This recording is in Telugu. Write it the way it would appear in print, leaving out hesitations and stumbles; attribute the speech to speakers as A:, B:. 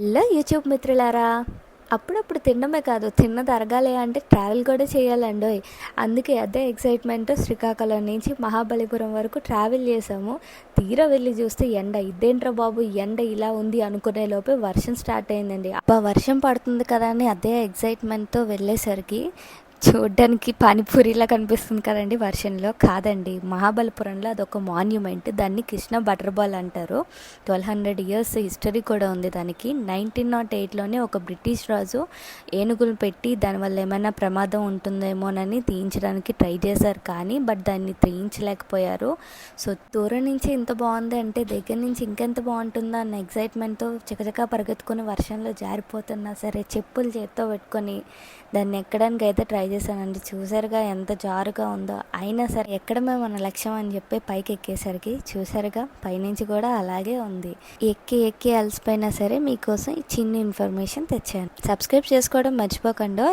A: హలో యూట్యూబ్ మిత్రులారా, అప్పుడప్పుడు తినడమే కాదు, తిన్నది అరగాలి అంటే ట్రావెల్ కూడా చేయాలండోయ్. అందుకే అదే ఎక్సైట్మెంట్ శ్రీకాకుళం నుంచి మహాబలిపురం వరకు ట్రావెల్ చేసాము. తీరా వెళ్ళి చూస్తే ఎండ, ఇదేంట్రా బాబు ఎండ ఇలా ఉంది అనుకునే లోపే వర్షం స్టార్ట్ అయిందండి. అబ్బా వర్షం పడుతుంది కదా అని అదే ఎక్సైట్మెంట్తో వెళ్ళేసరికి చూడ్డానికి పానీపూరిలా కనిపిస్తుంది కదండి వర్షంలో. కాదండి, మహాబలిపురంలో అదొక మాన్యుమెంట్. దాన్ని కృష్ణ బటర్ బాల్ అంటారు. 1200 ఇయర్స్ హిస్టరీ కూడా ఉంది దానికి. 1908లోనే ఒక బ్రిటిష్ రాజు ఏనుగులు పెట్టి దానివల్ల ఏమైనా ప్రమాదం ఉంటుందేమోనని తీయించడానికి ట్రై చేశారు, కానీ దాన్ని తీయించలేకపోయారు. సో దూరం నుంచి ఇంత బాగుంది అంటే దగ్గర నుంచి ఇంకెంత బాగుంటుందో అన్న ఎక్సైట్మెంట్తో చకచకా పరిగెత్తుకొని వర్షంలో జారిపోతున్నా సరే చెప్పులు చేత్తో పెట్టుకొని దాన్ని ఎక్కడానికి అయితే ట్రై చేశానండి. చూసారుగా ఎంత జారుగా ఉందో. అయినా సరే ఎక్కడమే మన లక్ష్యం అని చెప్పి పైకి ఎక్కేసరికి చూసారుగా పైనుంచి కూడా అలాగే ఉంది. ఎక్కి ఎక్కి అలసిపోయినా సరే మీకోసం ఈ చిన్న ఇన్ఫర్మేషన్ తెచ్చాను. సబ్స్క్రైబ్ చేసుకోవడం మర్చిపోకండి.